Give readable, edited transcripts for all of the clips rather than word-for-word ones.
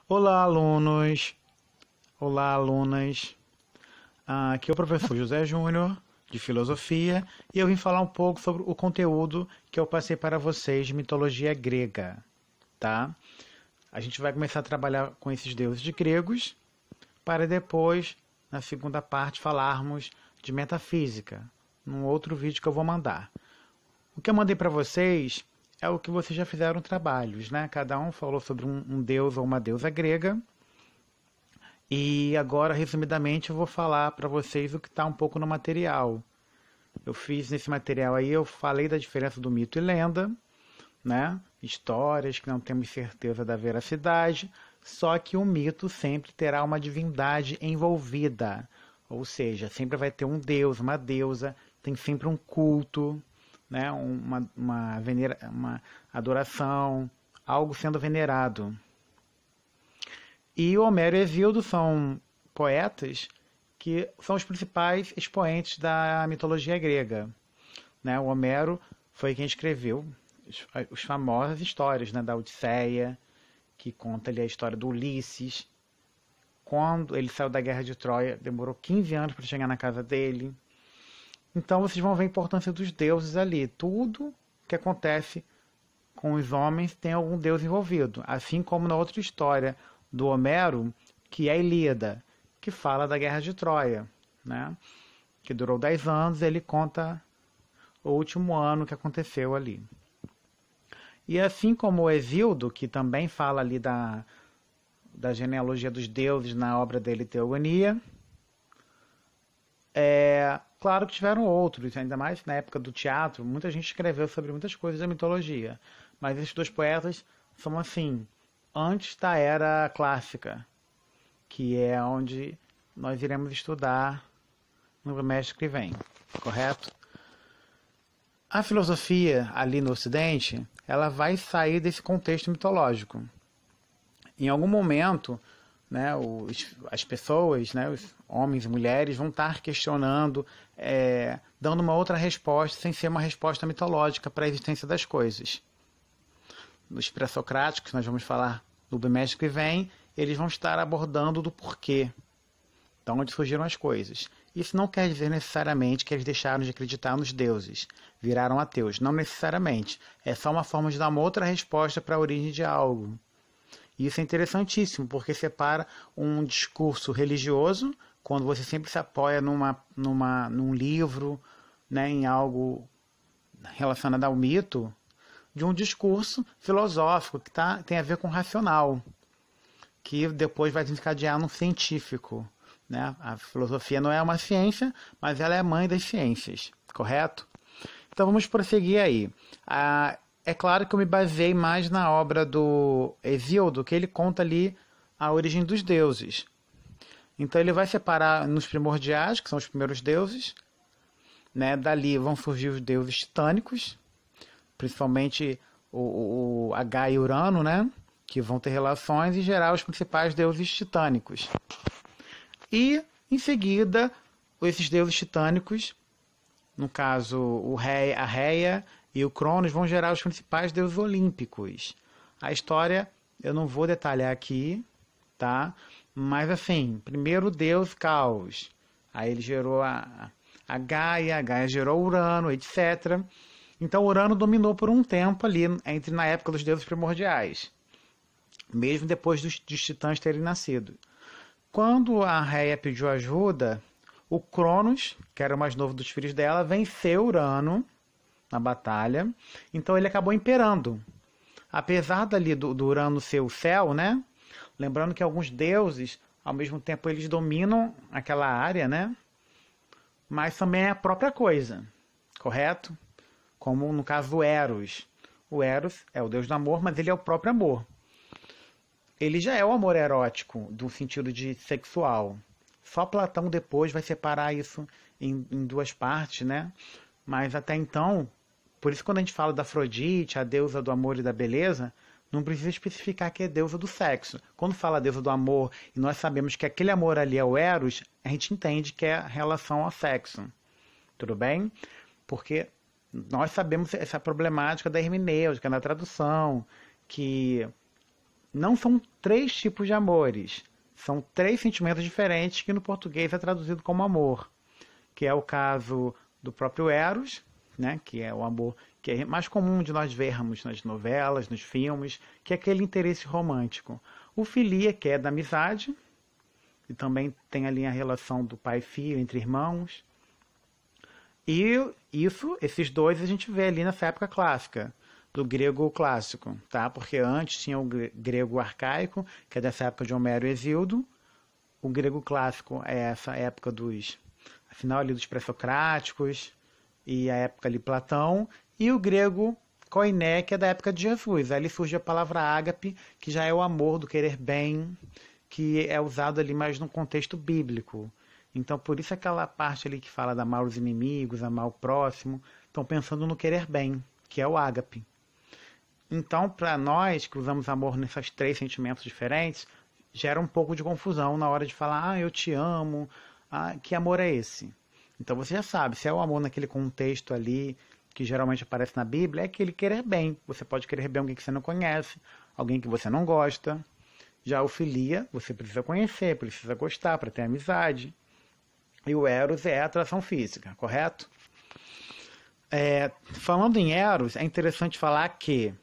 Olá, alunos! Olá, alunas! Aqui é o professor José Júnior, de Filosofia, e eu vim falar um pouco sobre o conteúdo que eu passei para vocês de mitologia grega, tá? A gente vai começar a trabalhar com esses deuses gregos, para depois, na segunda parte, falarmos de metafísica, num outro vídeo que eu vou mandar. O que eu mandei para vocês é o que vocês já fizeram trabalhos, né? Cada um falou sobre um deus ou uma deusa grega. E agora, resumidamente, eu vou falar para vocês o que está um pouco no material. Eu fiz nesse material aí, eu falei da diferença do mito e lenda, né? Histórias que não temos certeza da veracidade, só que o mito sempre terá uma divindade envolvida. Ou seja, sempre vai ter um deus, uma deusa, tem sempre um culto, né? Uma adoração, algo sendo venerado. E o Homero e Hesíodo são poetas que são os principais expoentes da mitologia grega. Né? O Homero foi quem escreveu as famosas histórias, né, da Odisseia, que conta ali a história do Ulisses. Quando ele saiu da guerra de Troia, demorou 15 anos para chegar na casa dele. Então vocês vão ver a importância dos deuses ali. Tudo que acontece com os homens tem algum deus envolvido. Assim como na outra história do Homero, que é a Ilíada, que fala da guerra de Troia, né? Que durou 10 anos, ele conta o último ano que aconteceu ali. E assim como o Hesíodo, que também fala ali da genealogia dos deuses na obra dele Teogonia, claro que tiveram outros, ainda mais na época do teatro, muita gente escreveu sobre muitas coisas da mitologia, mas esses dois poetas são assim, antes da era clássica, que é onde nós iremos estudar no bimestre que vem, correto? A filosofia ali no Ocidente, ela vai sair desse contexto mitológico. Em algum momento, né, as pessoas, né, os homens e mulheres vão estar questionando, dando uma outra resposta sem ser uma resposta mitológica para a existência das coisas. Nos pré-socráticos, nós vamos falar no bimestre que vem, eles vão estar abordando do porquê, de onde surgiram as coisas. Isso não quer dizer necessariamente que eles deixaram de acreditar nos deuses, viraram ateus. Não necessariamente. É só uma forma de dar uma outra resposta para a origem de algo. E isso é interessantíssimo, porque separa um discurso religioso, quando você sempre se apoia num livro, né, em algo relacionado ao mito, de um discurso filosófico que tem a ver com o racional, que depois vai desencadear no científico. Né? A filosofia não é uma ciência, mas ela é a mãe das ciências, correto? Então vamos prosseguir aí. É claro que eu me baseei mais na obra do Hesíodo, que ele conta ali a origem dos deuses. Então ele vai separar nos primordiais, que são os primeiros deuses, né? Dali vão surgir os deuses titânicos, principalmente a Gaia e Urano, né? Que vão ter relações e gerar os principais deuses titânicos. E, em seguida, esses deuses titânicos, no caso a Réia e o Cronos, vão gerar os principais deuses olímpicos. A história eu não vou detalhar aqui, tá? Mas assim, primeiro deus Caos, aí ele gerou a Gaia gerou Urano, etc. Então Urano dominou por um tempo ali, na época dos deuses primordiais, mesmo depois dos titãs terem nascido. Quando a Réia pediu ajuda, o Cronos, que era o mais novo dos filhos dela, venceu Urano na batalha, então ele acabou imperando. Apesar dali do Urano ser o céu, né? Lembrando que alguns deuses, ao mesmo tempo, eles dominam aquela área, né? Mas também é a própria coisa, correto? Como no caso do Eros. O Eros é o deus do amor, mas ele é o próprio amor. Ele já é o amor erótico, do sentido de sexual. Só Platão depois vai separar isso em duas partes, né? Mas até então, por isso quando a gente fala da Afrodite, a deusa do amor e da beleza, não precisa especificar que é deusa do sexo. Quando fala deusa do amor e nós sabemos que aquele amor ali é o Eros, a gente entende que é a relação ao sexo. Tudo bem? Porque nós sabemos essa problemática da hermenêutica, na tradução, que não são três tipos de amores. São três sentimentos diferentes que no português é traduzido como amor. Que é o caso do próprio Eros, né? Que é o amor que é mais comum de nós vermos nas novelas, nos filmes, que é aquele interesse romântico. O filia, que é da amizade, e também tem ali a relação do pai e filho, entre irmãos. E esses dois a gente vê ali nessa época clássica, do grego clássico, tá? Porque antes tinha o grego arcaico, que é dessa época de Homero e Hesíodo. O grego clássico é essa época afinal ali dos pré-socráticos, e a época ali Platão, e o grego koiné, que é da época de Jesus. Ali surge a palavra ágape, que já é o amor do querer bem, que é usado ali mais no contexto bíblico. Então, por isso aquela parte ali que fala de amar os inimigos, amar o próximo, estão pensando no querer bem, que é o ágape. Então, para nós que usamos amor nesses três sentimentos diferentes, gera um pouco de confusão na hora de falar, eu te amo, que amor é esse? Então você já sabe, se é o amor naquele contexto ali, que geralmente aparece na Bíblia, é aquele querer bem. Você pode querer bem alguém que você não conhece, alguém que você não gosta. Já o filia, você precisa conhecer, precisa gostar para ter amizade. E o Eros é a atração física, correto? Falando em Eros, é interessante falar que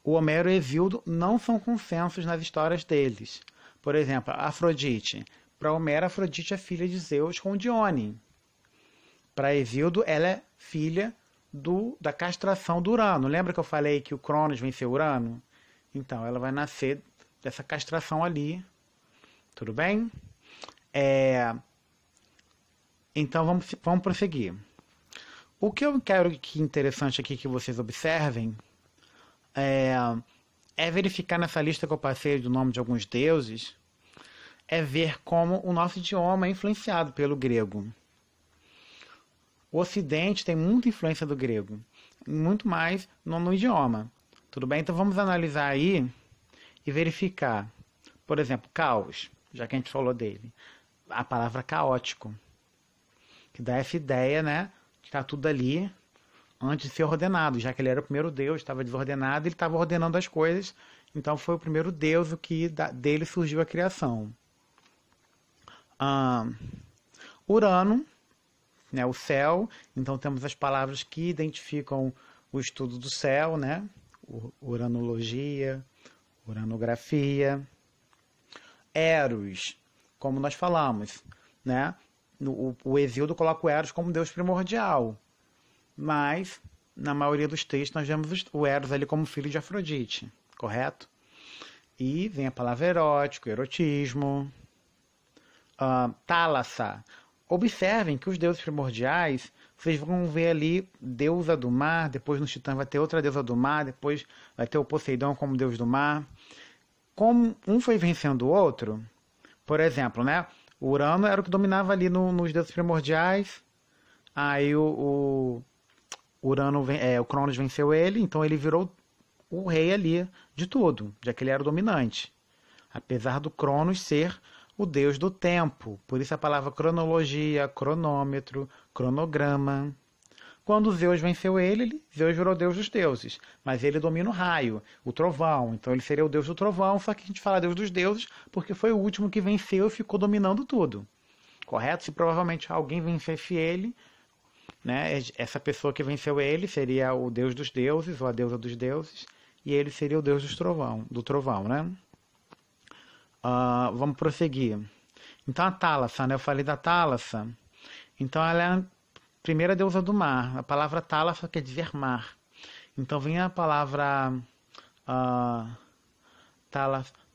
o Homero e Hesíodo não são consensos nas histórias deles. Por exemplo, Afrodite. Para Homero, Afrodite é filha de Zeus com Dione. Para Hesíodo, ela é filha da castração do Urano. Lembra que eu falei que o Cronos venceu Urano? Então, ela vai nascer dessa castração ali. Tudo bem? Então, vamos prosseguir. O que eu quero que interessante aqui que vocês observem é verificar nessa lista que eu passei do nome de alguns deuses, é ver como o nosso idioma é influenciado pelo grego. O Ocidente tem muita influência do grego, muito mais no idioma. Tudo bem? Então vamos analisar aí e verificar. Por exemplo, caos, já que a gente falou dele. A palavra caótico, que dá essa ideia, né? Que está tudo ali antes de ser ordenado, já que ele era o primeiro deus, estava desordenado, ele estava ordenando as coisas, então foi o primeiro deus o que dele surgiu a criação. Urano, né, o céu, então temos as palavras que identificam o estudo do céu, né? Uranologia, uranografia. Eros, como nós falamos, né? O Hesíodo coloca o Eros como deus primordial, mas na maioria dos textos nós vemos o Eros ali como filho de Afrodite, correto? E vem a palavra erótico, erotismo. Thalassa. Observem que os deuses primordiais, vocês vão ver ali deusa do mar, depois no Titã vai ter outra deusa do mar, depois vai ter o Poseidon como deus do mar. Como um foi vencendo o outro, por exemplo, né? O Urano era o que dominava ali nos deuses primordiais, aí o Cronos venceu ele, então ele virou o rei ali de tudo, já que ele era o dominante. Apesar do Cronos ser o deus do tempo, por isso a palavra cronologia, cronômetro, cronograma. Quando Zeus venceu ele, Zeus virou deus dos deuses, mas ele domina o raio, o trovão, então ele seria o deus do trovão, só que a gente fala deus dos deuses porque foi o último que venceu e ficou dominando tudo. Correto? Se provavelmente alguém vencesse ele, né, essa pessoa que venceu ele seria o deus dos deuses ou a deusa dos deuses, e ele seria o deus do trovão, né? Vamos prosseguir. Então a Thalassa, né? Eu falei da Thalassa. Então ela é a primeira deusa do mar. A palavra Thalassa quer dizer mar. Então vem a palavra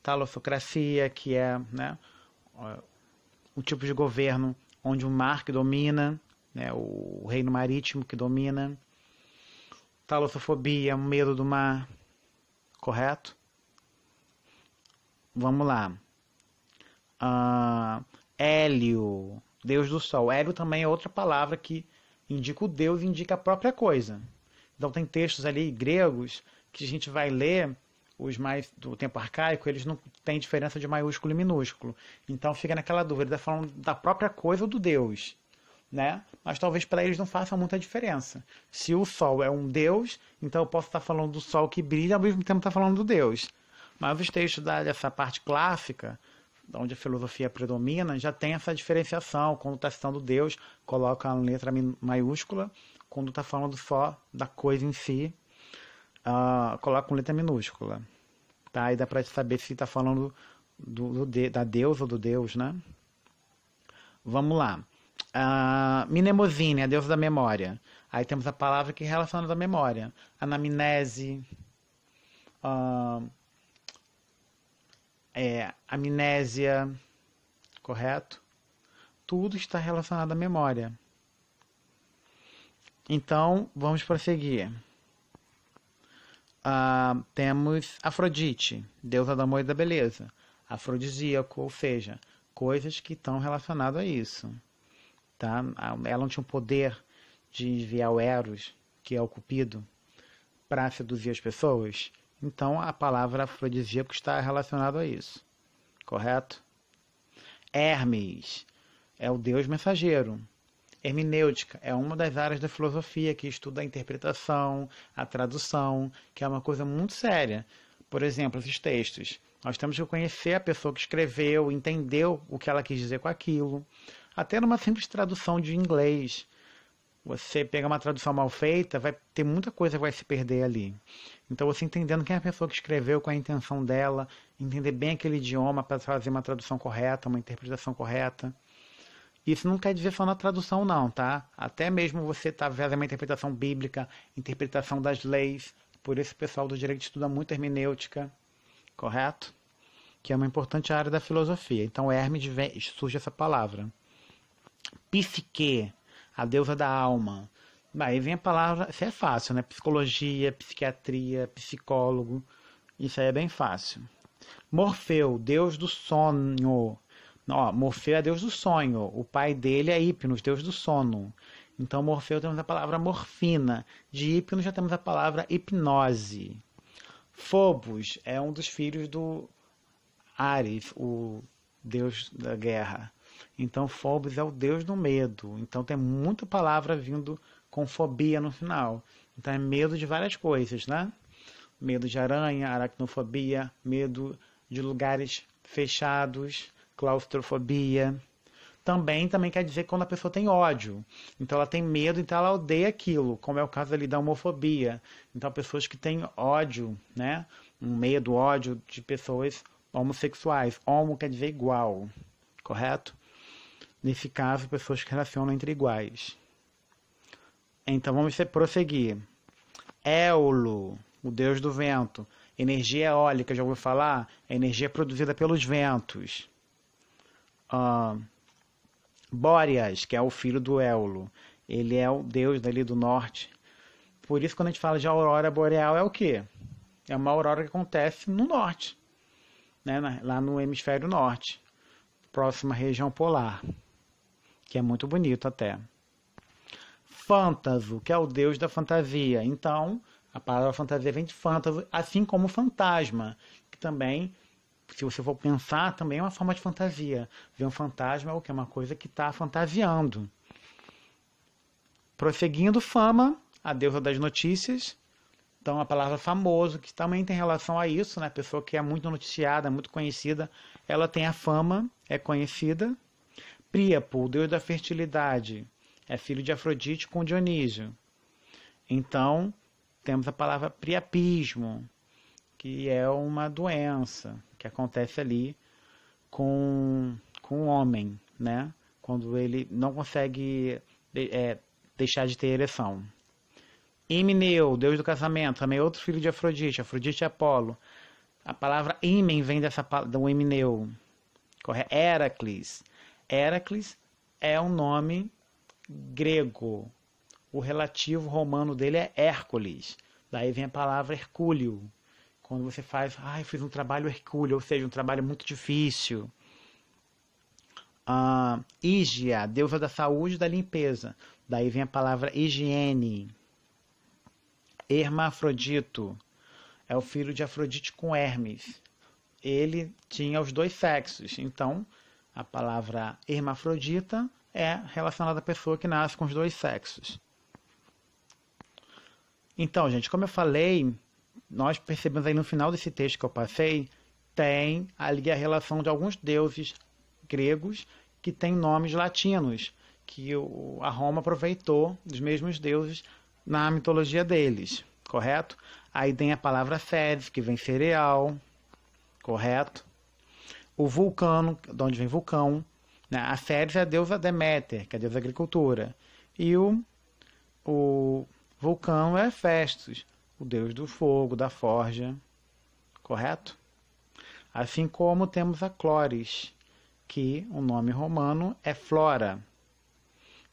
talassocracia, que é, né, o tipo de governo onde o mar que domina, né, o reino marítimo que domina. Talassofobia, medo do mar. Correto? Vamos lá. Hélio, deus do sol. Hélio também é outra palavra que indica o deus e indica a própria coisa. Então tem textos ali gregos que a gente vai ler, os mais do tempo arcaico, eles não têm diferença de maiúsculo e minúsculo. Então fica naquela dúvida, ele está falando da própria coisa ou do deus, né? Mas talvez para eles não faça muita diferença. Se o sol é um deus, então eu posso estar falando do sol que brilha, ao mesmo tempo estar falando do deus. Mas os textos dessa parte clássica, onde a filosofia predomina, já tem essa diferenciação. Quando está citando Deus, coloca a letra maiúscula. Quando está falando só da coisa em si, coloca com letra minúscula. Tá? E dá para saber se está falando da deusa ou do Deus, né? Vamos lá. Mnemosine, a deusa da memória. Aí temos a palavra que é relacionada à memória. Anamnese, amnésia, correto? Tudo está relacionado à memória. Então, vamos prosseguir. Temos Afrodite, deusa do amor e da beleza. Afrodisíaco, ou seja, coisas que estão relacionadas a isso. Tá? Ela não tinha o poder de enviar o Eros, que é o Cupido, para seduzir as pessoas. Então, a palavra afrodisíaco está relacionada a isso. Correto? Hermes é o deus mensageiro. Hermenêutica é uma das áreas da filosofia que estuda a interpretação, a tradução, que é uma coisa muito séria. Por exemplo, esses textos. Nós temos que conhecer a pessoa que escreveu, entendeu o que ela quis dizer com aquilo. Até numa simples tradução de inglês. Você pega uma tradução mal feita, vai ter muita coisa que vai se perder ali. Então, você entendendo quem é a pessoa que escreveu, qual é a intenção dela, entender bem aquele idioma para fazer uma tradução correta, uma interpretação correta. Isso não quer dizer só na tradução, não, tá? Até mesmo você tá vendo uma interpretação bíblica, interpretação das leis. Por isso o pessoal do direito estuda muito hermenêutica, correto? Que é uma importante área da filosofia. Então, Hermes surge essa palavra. Psique, a deusa da alma. Aí vem a palavra, isso é fácil, né? Psicologia, psiquiatria, psicólogo. Isso aí é bem fácil. Morfeu, deus do sonho. Morfeu é deus do sonho. O pai dele é Hipnos, deus do sono. Então, Morfeu temos a palavra morfina. De Hipnos já temos a palavra hipnose. Phobos é um dos filhos do Ares, o deus da guerra. Então, Phobos é o deus do medo. Então, tem muita palavra vindo com fobia no final. Então, é medo de várias coisas, né? Medo de aranha, aracnofobia, medo de lugares fechados, claustrofobia. Também quer dizer quando a pessoa tem ódio. Então, ela tem medo, então ela odeia aquilo, como é o caso ali da homofobia. Então, pessoas que têm ódio, né? Um medo, ódio de pessoas homossexuais. Homo quer dizer igual, correto? Nesse caso, pessoas que relacionam entre iguais. Então, vamos prosseguir. Éolo, o deus do vento. Energia eólica, já ouviu falar? É energia produzida pelos ventos. Bóreas, que é o filho do Éolo. Ele é o deus dali do norte. Por isso, quando a gente fala de aurora boreal, é o quê? É uma aurora que acontece no norte, né? Lá no hemisfério norte, próxima região polar, que é muito bonito até. Fântaso, que é o deus da fantasia. Então, a palavra fantasia vem de fântaso, assim como fantasma, que também, se você for pensar, também é uma forma de fantasia. Ver um fantasma é o que? É uma coisa que está fantasiando. Prosseguindo, fama, a deusa das notícias. Então, a palavra famoso, que também tem relação a isso, né? A pessoa que é muito noticiada, muito conhecida, ela tem a fama, é conhecida. Príapo, o deus da fertilidade, é filho de Afrodite com Dionísio. Então, temos a palavra priapismo, que é uma doença que acontece ali com o homem, né? Quando ele não consegue deixar de ter ereção. Himeneu, deus do casamento, também outro filho de Afrodite. Afrodite é Apolo. A palavra ímen vem do Himeneu. Heracles. Heracles é um nome grego. O relativo romano dele é Hércules. Daí vem a palavra Hercúleo. Quando você faz, eu fiz um trabalho hercúleo, ou seja, um trabalho muito difícil. Ígia, deusa da saúde e da limpeza. Daí vem a palavra higiene. Hermafrodito é o filho de Afrodite com Hermes. Ele tinha os dois sexos. Então, a palavra hermafrodita é relacionada à pessoa que nasce com os dois sexos. Então, gente, como eu falei, nós percebemos aí no final desse texto que eu passei, tem ali a relação de alguns deuses gregos que têm nomes latinos, que a Roma aproveitou dos mesmos deuses na mitologia deles, correto? Aí tem a palavra Ceres, que vem cereal, correto? O vulcano, de onde vem vulcão, né? A Ceres é a deusa Deméter, que é a deusa da agricultura. E o vulcão é Festus, o deus do fogo, da forja, correto? Assim como temos a Clóris, que o nome romano é Flora.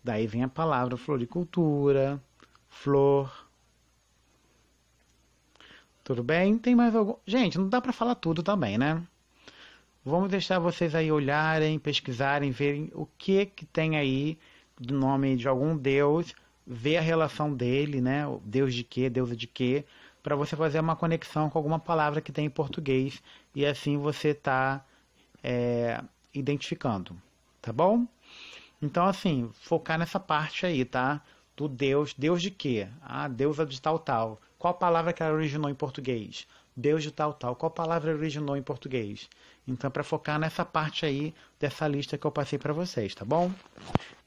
Daí vem a palavra floricultura, flor. Tudo bem? Tem mais algum? Gente, não dá para falar tudo também, né? Vamos deixar vocês aí olharem, pesquisarem, verem o que tem aí do nome de algum deus, ver a relação dele, né? O deus de quê, deusa de quê, para você fazer uma conexão com alguma palavra que tem em português e assim você tá identificando, tá bom? Então, assim, focar nessa parte aí, tá? Do Deus. Deus de quê? Ah, deusa de tal, tal. Qual palavra que ela originou em português? Deus de tal, tal. Qual palavra originou em português? Então, para focar nessa parte aí dessa lista que eu passei para vocês, tá bom?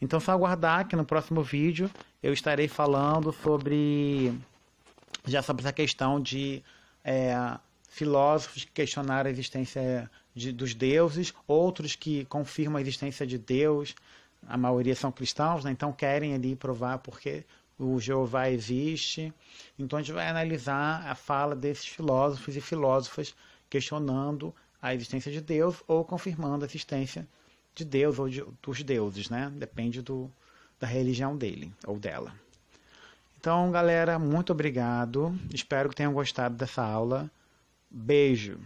Então, só aguardar que no próximo vídeo eu estarei falando sobre essa questão de filósofos que questionaram a existência dos deuses, outros que confirmam a existência de Deus. A maioria são cristãos, né? Então querem ali provar porque o Jeová existe. Então a gente vai analisar a fala desses filósofos e filósofas questionando a existência de Deus ou confirmando a existência de Deus ou dos deuses, né? Depende da religião dele ou dela. Então, galera, muito obrigado. Espero que tenham gostado dessa aula. Beijo!